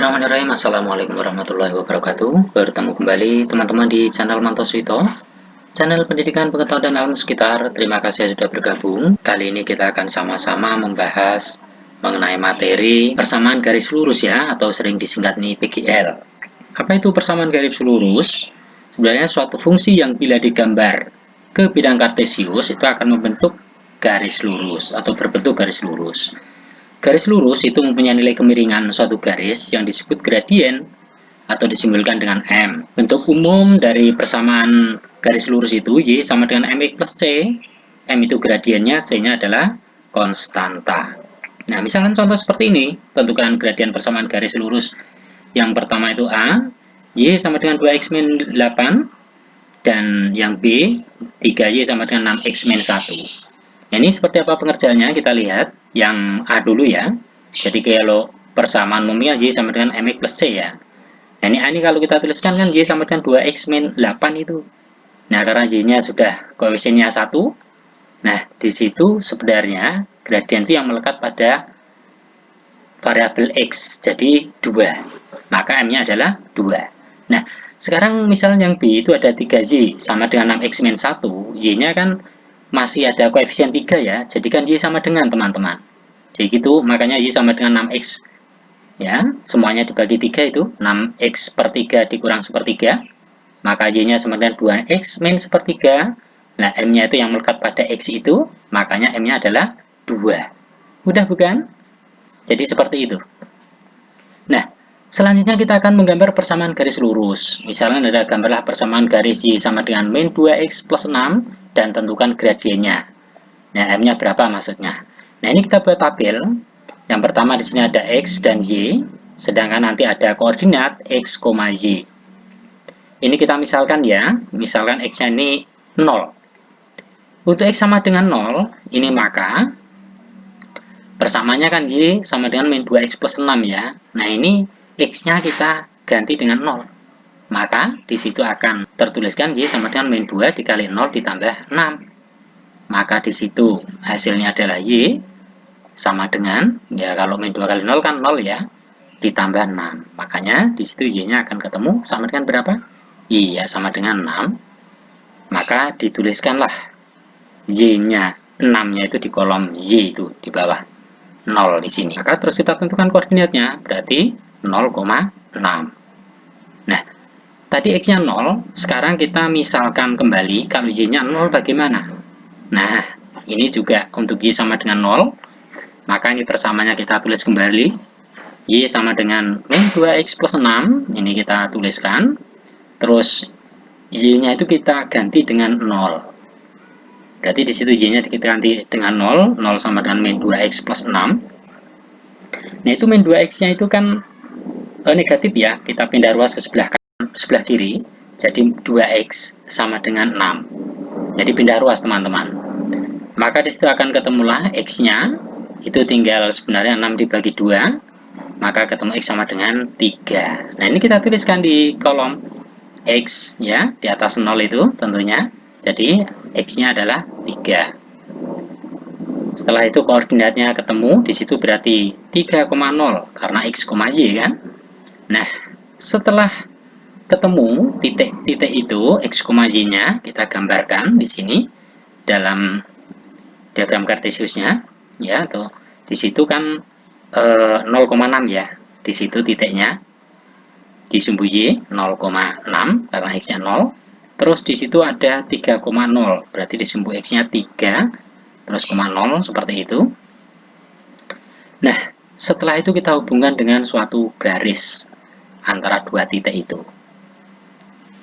Bismillahirrahmanirrahim. Assalamualaikum warahmatullahi wabarakatuh. Bertemu kembali teman-teman di channel Mantoswito, channel pendidikan pengetahuan dan alam sekitar. Terima kasih sudah bergabung. Kali ini kita akan sama-sama membahas mengenai materi persamaan garis lurus ya, atau sering disingkat nih PGL. Apa itu persamaan garis lurus? Sebenarnya suatu fungsi yang bila digambar ke bidang kartesius itu akan membentuk garis lurus atau berbentuk garis lurus. Garis lurus itu mempunyai nilai kemiringan suatu garis yang disebut gradien atau disimbolkan dengan M. Bentuk umum dari persamaan garis lurus itu Y sama dengan MX plus C. M itu gradiennya, C-nya adalah konstanta. Nah, misalkan contoh seperti ini, tentukan gradien persamaan garis lurus. Yang pertama itu A, Y sama dengan 2X min 8, dan yang B, 3Y sama dengan 6X min 1. Nah, ini seperti apa pengerjaannya, kita lihat yang A dulu ya. Jadi kalau persamaan umumnya Y sama dengan MX plus C ya. Nah, ini A ini kalau kita tuliskan kan Y sama dengan 2X min 8 itu. Nah, karena Y-nya sudah koefisiennya 1. Nah, di situ sebenarnya gradien itu yang melekat pada variabel X. Jadi 2. Maka M-nya adalah 2. Nah, sekarang misalnya yang B itu ada 3Y sama dengan 6X min 1. Y-nya kan masih ada koefisien 3 ya, jadi kan Y sama dengan teman-teman. Jadi gitu, makanya Y sama dengan 6X. Ya, semuanya dibagi 3 itu, 6X per 3 dikurang sepertiga. Maka Y-nya sama dengan 2X min sepertiga. Nah, M-nya itu yang melekat pada X itu, makanya M-nya adalah 2. Mudah bukan? Jadi seperti itu. Nah, selanjutnya kita akan menggambar persamaan garis lurus. Misalnya ada gambarlah persamaan garis Y sama dengan min 2X plus 6 dan tentukan gradiennya. Nah, M-nya berapa maksudnya? Nah, ini kita buat tabel. Yang pertama di sini ada X dan Y, sedangkan nanti ada koordinat X, Y. Ini kita misalkan ya, misalkan X-nya ini 0. Untuk X sama dengan 0, ini maka persamaannya kan Y sama dengan min 2X plus 6 ya. Nah, ini X-nya kita ganti dengan 0. Maka di situ akan tertuliskan Y sama dengan min 2 dikali 0 ditambah 6. Maka di situ hasilnya adalah Y sama dengan, ya kalau min 2 kali 0 kan 0 ya, ditambah 6. Makanya di situ Y-nya akan ketemu sama dengan berapa? Iya, sama dengan 6. Maka dituliskanlah Y-nya, 6-nya itu di kolom Y itu di bawah. 0 di sini. Maka terus kita tentukan koordinatnya, berarti 0,6. Nah, tadi X-nya 0, sekarang kita misalkan kembali kalau Y-nya 0 bagaimana? Nah, ini juga untuk Y sama dengan 0, maka ini persamaannya kita tulis kembali. Y sama dengan min 2X plus 6, ini kita tuliskan. Terus Y-nya itu kita ganti dengan 0. Berarti di situ Y-nya kita ganti dengan 0, 0 sama dengan min 2X plus 6. Nah, itu min 2X-nya itu kan negatif ya, kita pindah ruas ke sebelah kanan, sebelah kiri. Jadi 2X sama dengan 6. Jadi pindah ruas teman-teman. Maka disitu akan ketemulah X-nya, itu tinggal sebenarnya 6 dibagi 2, maka ketemu X sama dengan 3. Nah, ini kita tuliskan di kolom X ya, di atas 0 itu tentunya. Jadi X-nya adalah 3. Setelah itu koordinatnya ketemu, di situ berarti 3,0 karena X, Y kan. Nah, setelah ketemu titik-titik itu X, Y-nya kita gambarkan di sini dalam diagram kartesiusnya ya, atau di situ kan 0,6 ya, di situ titiknya di sumbu Y 0,6 karena X-nya 0. Terus di situ ada 3,0, berarti di sumbu X-nya 3 terus 0 seperti itu. Nah, setelah itu kita hubungkan dengan suatu garis antara dua titik itu.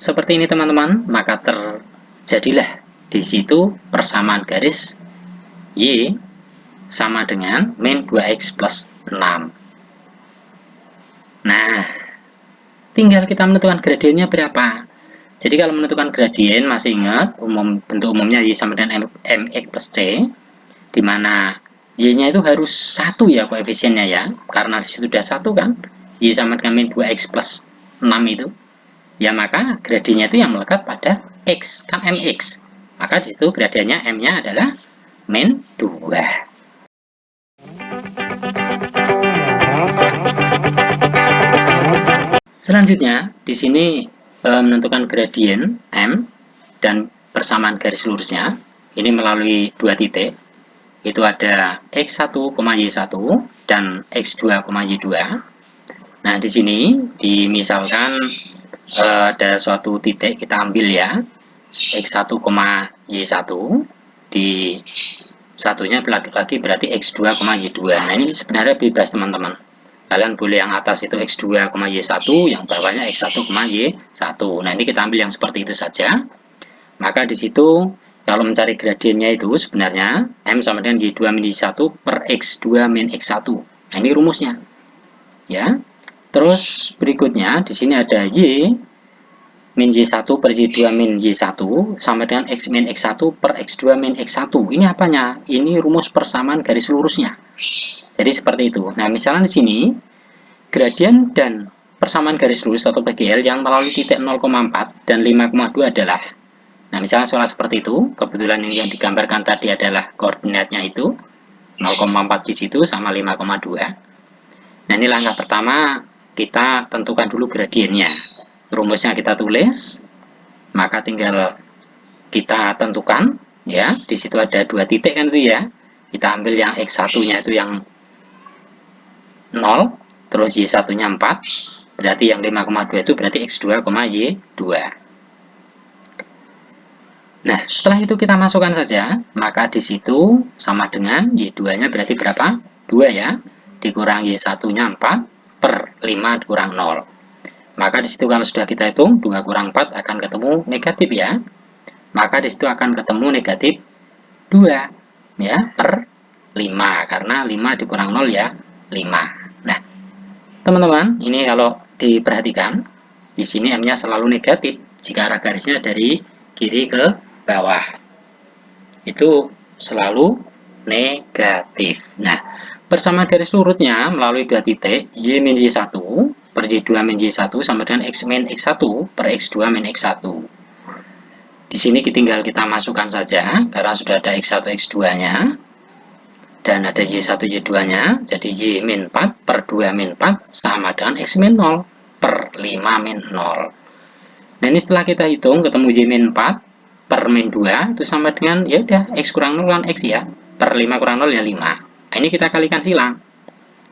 Seperti ini teman-teman, maka terjadilah di situ persamaan garis Y sama dengan min 2X plus 6. Nah, tinggal kita menentukan gradiennya berapa. Jadi kalau menentukan gradien, masih ingat bentuk umumnya Y sama dengan MX plus C, di mana Y-nya itu harus 1 ya koefisiennya ya, karena di situ sudah 1 kan, Y sama dengan min 2X plus 6 itu. Ya, maka gradiennya itu yang melekat pada X, kan MX. Maka di situ gradiennya M-nya adalah min 2. Selanjutnya, di sini menentukan gradien M dan persamaan garis lurusnya. Ini melalui dua titik. Itu ada X1, Y1 dan X2, Y2. Nah, di sini dimisalkan ada suatu titik kita ambil ya, X1, Y1, di satunya lagi berarti X2, Y2. Nah, ini sebenarnya bebas teman-teman. Kalian boleh yang atas itu X2, Y1, yang bawahnya X1, Y1. Nah, ini kita ambil yang seperti itu saja. Maka di situ kalau mencari gradiennya itu sebenarnya M sama dengan Y2 min Y1 per X2 min X1. Nah, ini rumusnya. Ya. Terus berikutnya di sini ada Y min Y1 per Y2 min Y1 sama dengan X min X1 per X2 min X1. Ini apanya? Ini rumus persamaan garis lurusnya. Jadi seperti itu. Nah, misalnya di sini gradien dan persamaan garis lurus atau PGL yang melalui titik 0,4 dan 5,2 adalah, nah misalnya soal seperti itu, kebetulan yang digambarkan tadi adalah koordinatnya itu 0,4 di situ sama 5,2. Nah, ini langkah pertama, kita tentukan dulu gradiennya. Rumusnya kita tulis, maka tinggal kita tentukan ya. Di situ ada dua titik kan itu ya. Kita ambil yang X1-nya itu yang 0, terus Y1-nya 4. Berarti yang 5,2 itu berarti X2, Y2. Nah, setelah itu kita masukkan saja, maka di situ sama dengan Y2-nya berarti berapa? 2 ya. Dikurang Y1-nya 4 per 5 dikurang 0. Maka di situ kalau sudah kita hitung 2 kurang 4 akan ketemu negatif ya. Maka di situ akan ketemu negatif 2 ya per 5 karena 5 dikurang 0 ya 5. Nah, teman-teman, ini kalau diperhatikan di sini M-nya selalu negatif jika arah garisnya dari kiri ke bawah. Itu selalu negatif. Nah, persamaan garis lurusnya melalui dua titik Y min Y1 per Y2 min Y1 sama dengan X min X1 per X2 min X1. Di sini tinggal kita masukkan saja karena sudah ada X1 X2-nya dan ada Y1 Y2-nya, jadi Y min 4 per 2 min 4 sama dengan X min 0 per 5 min 0. Nah, ini setelah kita hitung ketemu Y min 4 per min 2 itu sama dengan ya udah X kurang 0 kan X ya, per 5 kurang 0 ya 5. Nah, ini kita kalikan silang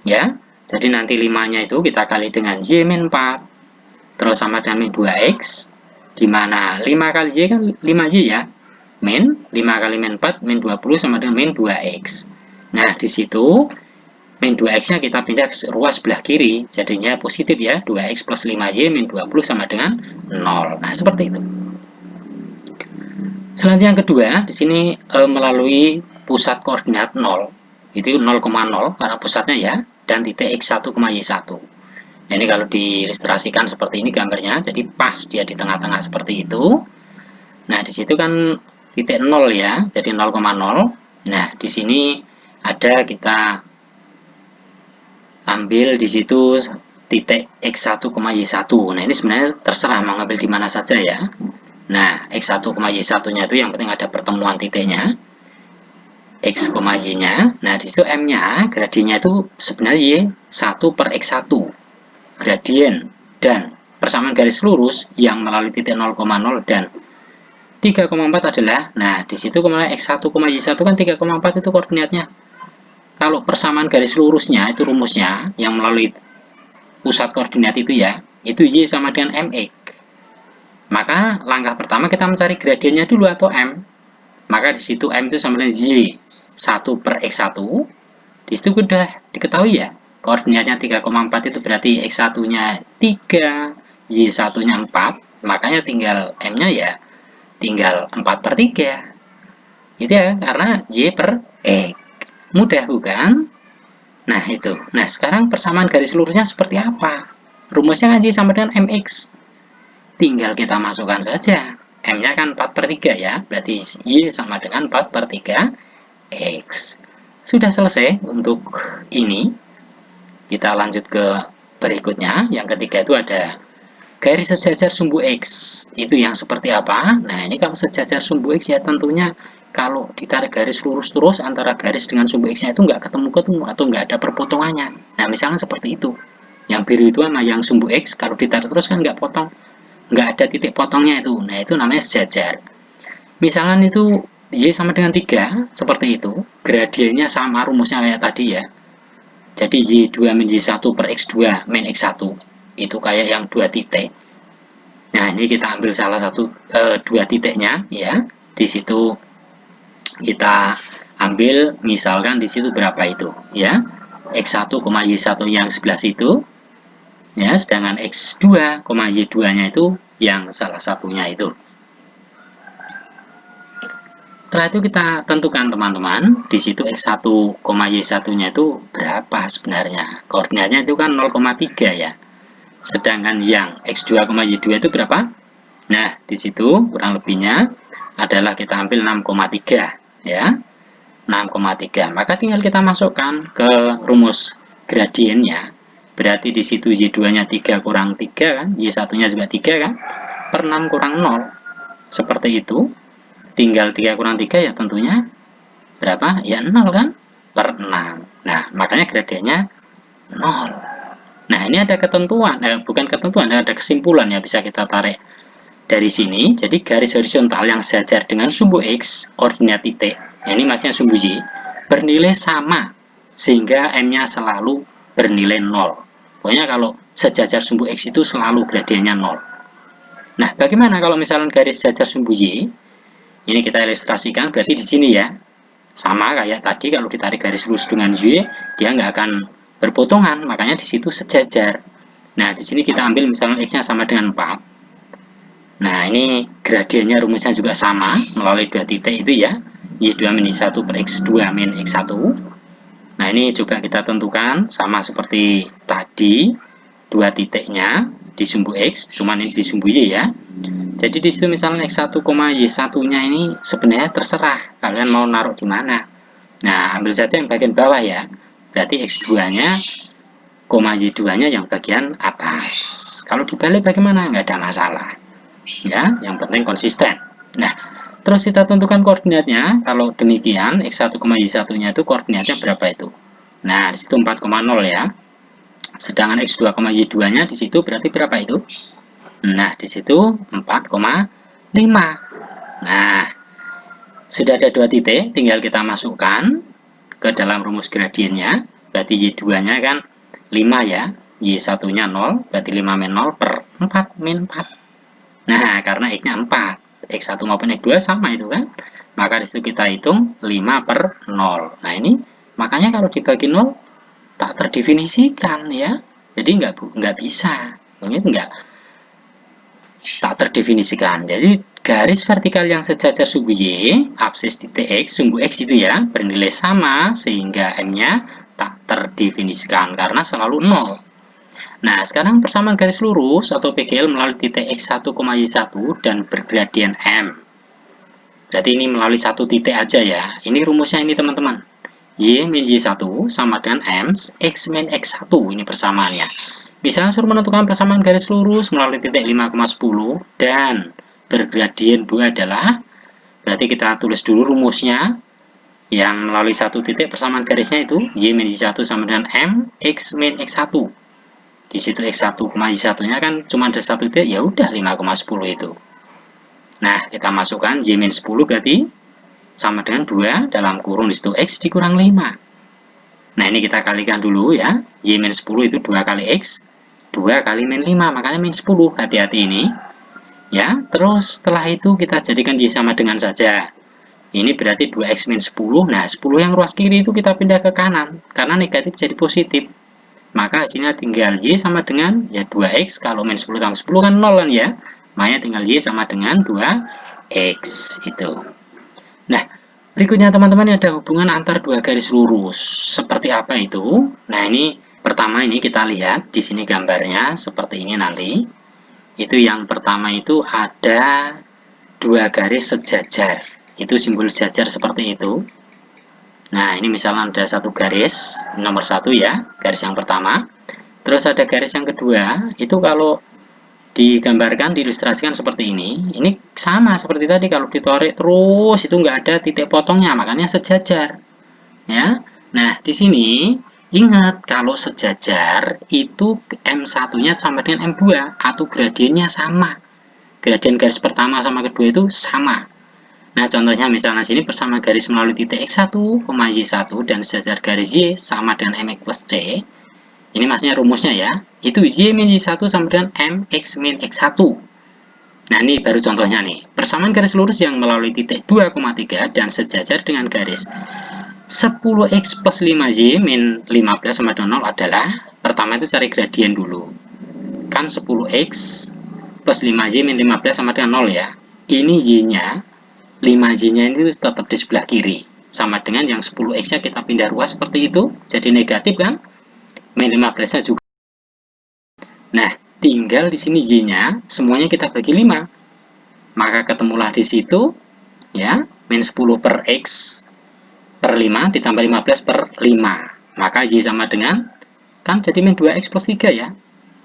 ya, jadi nanti 5-nya itu kita kali dengan Y min 4 terus sama dengan min 2X, dimana 5 kali Y kan 5Y ya, min 5 kali min 4 min 20 sama dengan min 2X. Nah, di situ min 2X-nya kita pindah ke ruas sebelah kiri, jadinya positif ya, 2X plus 5Y min 20 sama dengan 0. Nah, seperti itu. Selanjutnya yang kedua, di sini melalui pusat koordinat 0, itu 0,0 karena pusatnya ya, dan titik X1, Y1. Nah, ini kalau diilustrasikan seperti ini gambarnya, jadi pas dia di tengah-tengah seperti itu. Nah, di situ kan titik 0 ya, jadi 0,0. Nah, di sini ada kita ambil di situ titik X1, Y1. Nah, ini sebenarnya terserah mau ngambil di mana saja ya. Nah, X1, Y1-nya itu yang penting ada pertemuan titiknya. X, Y-nya. Nah, di situ M-nya, gradiennya itu sebenarnya Y1 per X1. Gradien dan persamaan garis lurus yang melalui titik 0,0 dan 3,4 adalah, nah, di situ kemana X1, Y1 kan 3,4 itu koordinatnya. Kalau persamaan garis lurusnya itu rumusnya yang melalui pusat koordinat itu ya, itu Y sama dengan MX. Maka langkah pertama kita mencari gradiennya dulu atau M. Maka di situ M itu sama dengan Y1 per X1. Di situ sudah diketahui ya, koordinatnya 3,4 itu berarti X1-nya 3, Y1-nya 4. Makanya tinggal M-nya ya tinggal 4 per 3. Itu ya, karena Y per X. Mudah bukan? Nah, itu. Nah, sekarang persamaan garis lurusnya seperti apa? Rumusnya kan Y sama dengan MX. Tinggal kita masukkan saja. M-nya kan 4 per 3 ya. Berarti Y sama dengan 4 per 3 X. Sudah selesai untuk ini. Kita lanjut ke berikutnya. Yang ketiga itu ada garis sejajar sumbu X. Itu yang seperti apa? Nah, ini kalau sejajar sumbu X ya tentunya kalau ditarik garis lurus terus antara garis dengan sumbu X-nya itu nggak ketemu-ketemu atau nggak ada perpotongannya. Nah, misalnya seperti itu. Yang biru itu sama yang sumbu X, kalau ditarik terus kan nggak potong, nggak ada titik potongnya itu. Nah, itu namanya sejajar. Misalkan itu Y sama dengan 3, seperti itu. Gradiennya sama, rumusnya kayak tadi ya. Jadi Y2 min Y1 per X2 min X1. Itu kayak yang 2 titik. Nah, ini kita ambil salah satu 2 titiknya ya. Di situ kita ambil misalkan di situ berapa itu ya. X1, Y1 yang sebelah situ ya, sedangkan X2, Y2-nya itu yang salah satunya itu. Setelah itu kita tentukan teman-teman, di situ X1, Y1-nya itu berapa sebenarnya. Koordinatnya itu kan 0,3 ya. Sedangkan yang X2, Y2 itu berapa? Nah, di situ kurang lebihnya adalah kita ambil 6,3 ya. 6,3. Maka tinggal kita masukkan ke rumus gradiennya. Berarti di situ Y2-nya 3 kurang 3 kan, Y1-nya juga 3 kan, per 6 kurang 0. Seperti itu. Tinggal 3 kurang 3 ya tentunya berapa? Ya 0 kan, per 6. Nah, makanya gradiennya 0. Nah, ini ada ketentuan, bukan ketentuan, ada kesimpulan ya bisa kita tarik dari sini. Jadi garis horizontal yang sejajar dengan sumbu X, koordinat titik, ini maksudnya sumbu Y, bernilai sama, sehingga M-nya selalu bernilai 0. Pokoknya kalau sejajar sumbu X itu selalu gradiennya 0. Nah, bagaimana kalau misalnya garis sejajar sumbu Y? Ini kita ilustrasikan, berarti di sini ya, sama kayak tadi kalau ditarik garis lurus dengan Y, dia nggak akan berpotongan, makanya di situ sejajar. Nah, di sini kita ambil misalnya X-nya sama dengan 4. Nah, ini gradiennya rumusnya juga sama melalui 2 titik itu ya. Y2 min Y1 per X2 min X1. Nah, ini juga kita tentukan sama seperti tadi, 2 titiknya di sumbu X, cuman ini di sumbu Y ya. Jadi di situ misalnya X1, Y1-nya ini sebenarnya terserah kalian mau naruh di mana. Nah, ambil saja yang bagian bawah ya. Berarti X2-nya, Y2-nya yang bagian atas. Kalau dibalik bagaimana? Nggak ada masalah. Ya, yang penting konsisten. Nah, terus kita tentukan koordinatnya. Kalau demikian, X1, Y1-nya itu koordinatnya berapa itu? Nah, di situ 4,0 ya. Sedangkan X2, Y2-nya di situ berarti berapa itu? Nah, di situ 4,5. Nah, sudah ada 2 titik, tinggal kita masukkan ke dalam rumus gradiennya. Berarti Y2-nya kan 5 ya. Y1-nya 0, berarti 5 min 0 per 4 min 4. Nah, karena X-nya 4, X1 maupun X2 sama itu kan. Maka disitu kita hitung 5 per 0. Nah, ini makanya kalau dibagi 0 tak terdefinisikan ya. Jadi nggak bisa. Ini nggak tak terdefinisikan. Jadi garis vertikal yang sejajar sumbu Y, absis titik X, sumbu X itu ya, bernilai sama sehingga M-nya tak terdefinisikan karena selalu 0. Nah, sekarang persamaan garis lurus atau PGL melalui titik X1, Y1 dan bergradien M. Berarti ini melalui satu titik aja ya. Ini rumusnya ini teman-teman. Y min Y1 sama dengan M X min X1. Ini persamaannya. Misalnya suruh menentukan persamaan garis lurus melalui titik 5,10 dan bergradien 2 adalah, berarti kita tulis dulu rumusnya. Yang melalui satu titik persamaan garisnya itu Y min Y1 sama dengan M X min X1. Di situ X1, Y1-nya kan cuma ada satu titik, ya udah 5,10 itu. Nah, kita masukkan Y-10 berarti sama dengan 2 dalam kurung di situ X dikurang 5. Nah, ini kita kalikan dulu ya. Y-10 itu 2 kali X, 2 kali min 5, makanya min 10. Hati-hati ini. Ya, terus setelah itu kita jadikan Y sama dengan saja. Ini berarti 2X min 10. Nah, 10 yang ruas kiri itu kita pindah ke kanan, karena negatif jadi positif. Maka hasilnya tinggal Y sama dengan ya 2X, kalau min 10 tambah 10 kan 0 kan ya. Makanya tinggal Y sama dengan 2X itu. Nah, berikutnya teman-teman ada hubungan antar dua garis lurus. Seperti apa itu? Nah, ini pertama ini kita lihat di sini gambarnya seperti ini nanti. Itu yang pertama itu ada dua garis sejajar. Itu simbol sejajar seperti itu. Nah, ini misalnya ada satu garis, nomor 1 ya, garis yang pertama. Terus ada garis yang kedua, itu kalau digambarkan, diilustrasikan seperti ini. Ini sama seperti tadi, kalau ditarik terus itu nggak ada titik potongnya, makanya sejajar. Ya. Nah, di sini Ingat, kalau sejajar itu M1-nya sama dengan M2 atau gradiennya sama. Gradien garis pertama sama kedua itu sama. Nah, contohnya misalnya sini persamaan garis melalui titik X1, Y1 dan sejajar garis Y sama dengan MX plus C. Ini maksudnya rumusnya ya. Itu Y min Y1 sama dengan MX min X1. Nah, ini baru contohnya nih. Persamaan garis lurus yang melalui titik 2,3 dan sejajar dengan garis 10x plus 5y min 15 sama dengan 0 adalah, pertama itu cari gradien dulu. Kan 10x plus 5y min 15 sama dengan 0 ya. Ini y-nya, 5y-nya ini tetap di sebelah kiri. Sama dengan yang 10x-nya kita pindah ruas seperti itu. Jadi negatif kan? Min 15-nya juga. Nah, tinggal di sini y-nya semuanya kita bagi 5. Maka ketemulah di situ ya, min 10 per x per 5 ditambah 15 per 5. Maka Y sama dengan, kan jadi min 2X plus 3 ya.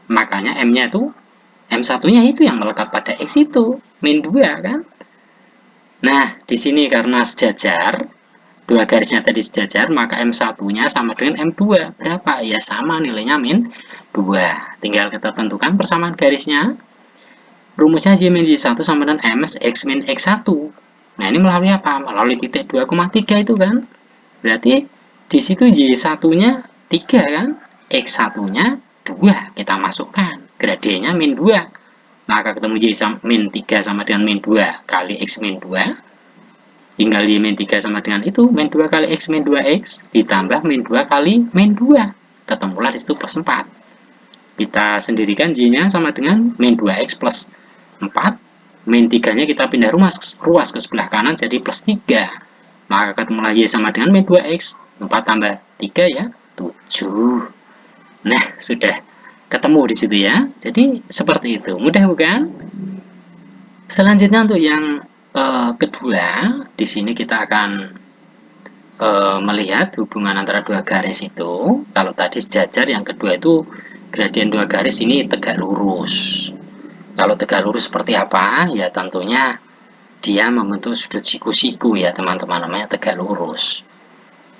Makanya M-nya itu, M1-nya itu yang melekat pada X itu, min 2 kan. Nah, di sini karena sejajar, dua garisnya tadi sejajar, maka M1-nya sama dengan M2. Berapa? Ya sama, nilainya min 2. Tinggal kita tentukan persamaan garisnya. Rumusnya Y min Y1 sama dengan MS X min X1. Nah, ini melalui apa? Melalui titik 2,3 itu kan. Berarti di situ Y1-nya 3 kan? X1-nya 2 kita masukkan. Gradiennya min 2. Maka ketemu Y min 3 sama dengan min 2 kali X min 2. Tinggal Y min 3 sama dengan itu. Min 2 kali X min 2X. Ditambah min 2 kali min 2. Ketemulah di situ plus 4. Kita sendirikan Y-nya sama dengan min 2X plus 4. Min 3-nya kita pindah ruas ke sebelah kanan jadi plus 3. Maka ketemulah Y sama dengan min 2X. 4 tambah 3 ya, 7. Nah, sudah ketemu di situ ya. Jadi, seperti itu. Mudah bukan? Selanjutnya untuk yang kedua, di sini kita akan melihat hubungan antara dua garis itu. Kalau tadi sejajar, yang kedua itu gradien dua garis ini tegak lurus. Kalau tegak lurus seperti apa? Ya tentunya dia membentuk sudut siku-siku ya teman-teman, namanya tegak lurus.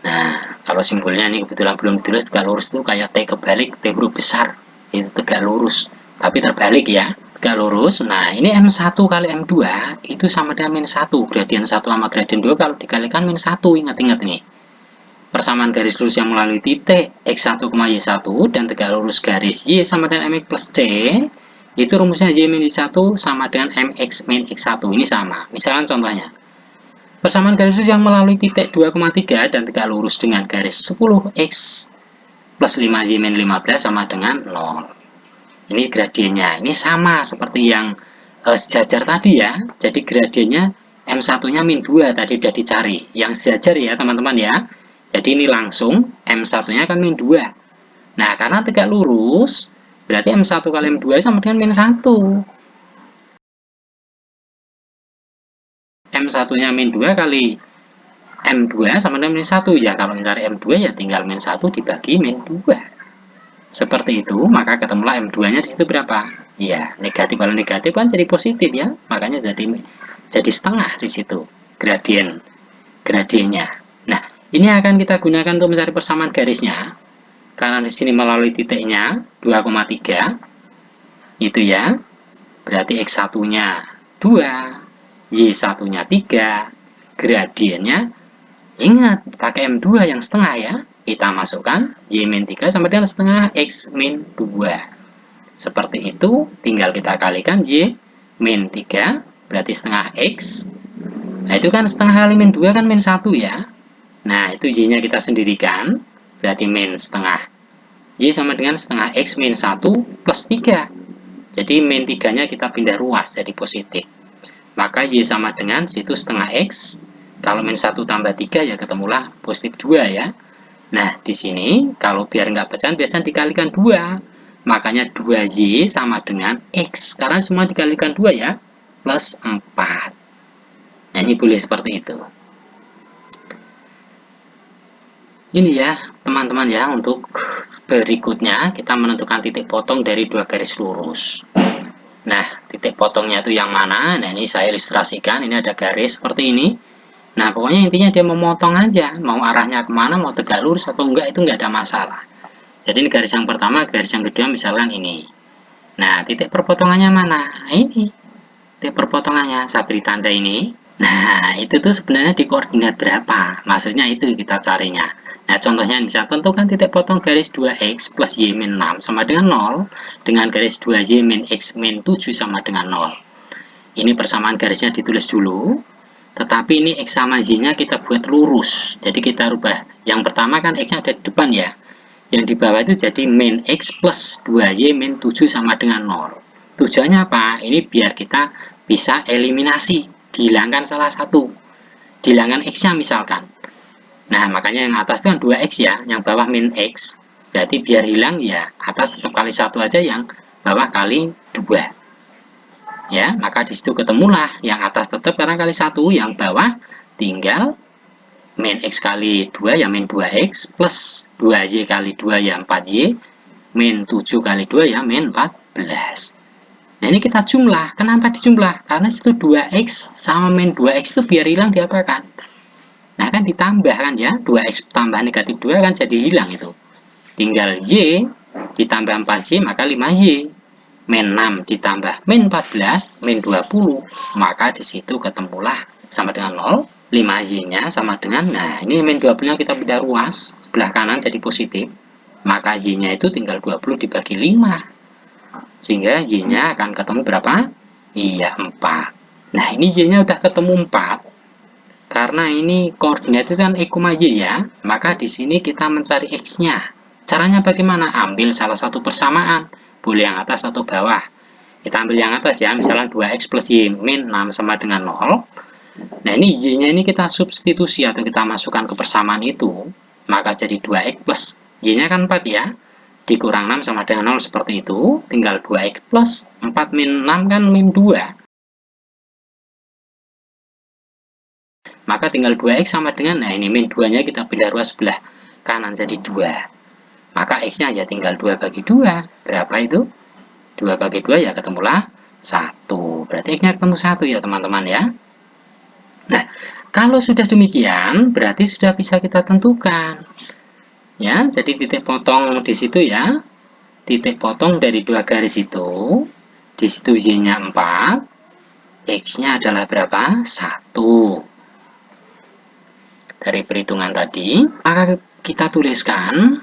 Nah, kalau simbolnya ini kebetulan belum ditulis, tegak lurus itu kayak T kebalik, T huruf besar, itu tegak lurus, tapi terbalik ya, tegak lurus. Nah, ini M1 kali M2 itu sama dengan min 1, gradien 1 sama gradien 2 kalau dikalikan min 1, ingat-ingat nih. Persamaan garis lurus yang melalui titik X1, Y1 dan tegak lurus garis Y sama dengan MX plus C. Itu rumusnya Y min Y1 sama dengan MX min X1. Ini sama. Misalkan contohnya. Persamaan garis lurus yang melalui titik 2,3 dan tegak lurus dengan garis 10X plus 5Y min 15 sama dengan 0. Ini gradiennya. Ini sama seperti yang sejajar tadi ya. Jadi gradiennya M1-nya min 2 tadi sudah dicari. Yang sejajar ya teman-teman ya. Jadi ini langsung M1-nya kan min 2. Nah, karena tegak lurus, berarti M1 kali M2 sama dengan min 1. M1-nya min 2 kali M2 sama dengan min 1. Ya, kalau mencari M2 ya tinggal min 1 dibagi min 2. Seperti itu, maka ketemulah M2-nya di situ berapa? Ya, negatif. Kalau negatif kan jadi positif ya. Makanya jadi setengah di situ gradiennya. Nah, ini akan kita gunakan untuk mencari persamaan garisnya. Karena di sini melalui titiknya 2,3 itu ya, berarti X1-nya 2, Y1-nya 3, gradiennya ingat pakai M2 yang setengah ya, kita masukkan Y min 3 sama dengan setengah X min 2. Seperti itu, tinggal kita kalikan Y min 3 berarti setengah X. Nah, itu kan setengah kali min 2 kan min 1 ya. Nah, itu Y-nya kita sendirikan, berarti min setengah. Y sama dengan setengah X min 1 plus 3. Jadi min 3-nya kita pindah ruas jadi positif. Maka Y sama dengan situ setengah X. Kalau min 1 tambah 3 ya ketemulah positif 2 ya. Nah, di sini kalau biar nggak pecahan biasanya dikalikan 2. Makanya 2Y sama dengan X. Karena semua dikalikan 2 ya. Plus 4. Nah, ini boleh seperti itu. Ini ya teman-teman ya, untuk berikutnya kita menentukan titik potong dari dua garis lurus. Nah, titik potongnya itu yang mana? Nah, ini saya ilustrasikan. Ini ada garis seperti ini. Nah, pokoknya intinya dia memotong aja, mau arahnya kemana, mau tegak lurus atau enggak, itu enggak ada masalah. Jadi ini garis yang pertama, garis yang kedua misalkan ini. Nah, titik perpotongannya mana? Nah, ini titik perpotongannya, saya beri tanda ini. Nah, itu tuh sebenarnya di koordinat berapa? Maksudnya itu kita carinya. Nah, contohnya bisa tentukan titik potong garis 2x plus y min 6 sama dengan 0 dengan garis 2y min x min 7 sama dengan 0. Ini persamaan garisnya ditulis dulu, tetapi ini x sama y-nya kita buat lurus. Jadi kita rubah. Yang pertama kan x-nya ada di depan ya. Yang di bawah itu jadi min x plus 2y min 7 sama dengan 0. Tujuannya apa? Ini biar kita bisa eliminasi, dihilangkan salah satu. Dihilangkan x-nya misalkan. Nah, makanya yang atas itu kan 2x ya, yang bawah min x. Berarti biar hilang ya, atas tetap kali 1 aja, yang bawah kali 2. Ya, maka di situ ketemulah yang atas tetap karena kali 1, yang bawah tinggal min x kali 2 ya min 2x plus 2y kali 2 ya 4y min 7 kali 2 ya min 14. Nah, ini kita jumlah. Kenapa dijumlah? Karena situ 2x sama min 2x itu biar hilang diapakan? Nah, kan ditambah kan ya. 2x tambah negatif 2 kan jadi hilang itu. Tinggal y ditambah 4y maka 5y. Min 6 ditambah min 14 min 20. Maka disitu ketemulah sama dengan 0. 5y-nya sama dengan, nah ini min 20-nya kita pindah ruas. Sebelah kanan jadi positif. Maka y-nya itu tinggal 20 dibagi 5. Sehingga y-nya akan ketemu berapa? Iya, 4. Nah, ini y-nya udah ketemu 4. Karena ini koordinat itu kan x, y ya, maka di sini kita mencari x-nya. Caranya bagaimana? Ambil salah satu persamaan, boleh yang atas atau bawah. Kita ambil yang atas ya, misalnya 2x plus y min 6 sama dengan 0. Nah, ini y-nya ini kita substitusi atau kita masukkan ke persamaan itu, maka jadi 2x plus y-nya kan 4 ya. Dikurang 6 sama dengan 0 seperti itu, tinggal 2x plus 4 min 6 kan min 2. Maka tinggal 2x sama dengan, nah ini min 2-nya kita pindah ruas sebelah kanan jadi 2. Maka x-nya ya tinggal 2 bagi 2. Berapa itu? 2 bagi 2 ya ketemulah 1. Berarti x-nya ketemu 1 ya teman-teman ya. Nah, kalau sudah demikian, berarti sudah bisa kita tentukan. Ya, jadi titik potong di situ ya. Titik potong dari dua garis itu, di situ y-nya 4, x-nya adalah berapa? 1. Dari perhitungan tadi, maka kita tuliskan,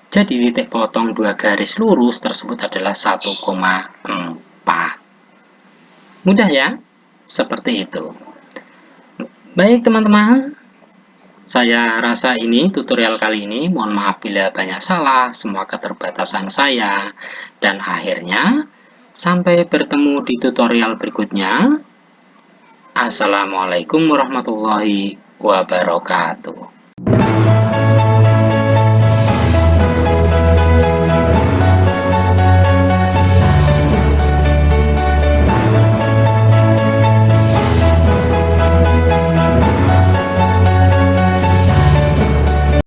jadi titik potong dua garis lurus tersebut adalah 1,4. Mudah ya? Seperti itu. Baik teman-teman, saya rasa ini tutorial kali ini, mohon maaf bila banyak salah, semua keterbatasan saya. Dan akhirnya, sampai bertemu di tutorial berikutnya. Assalamualaikum warahmatullahi wabarakatuh.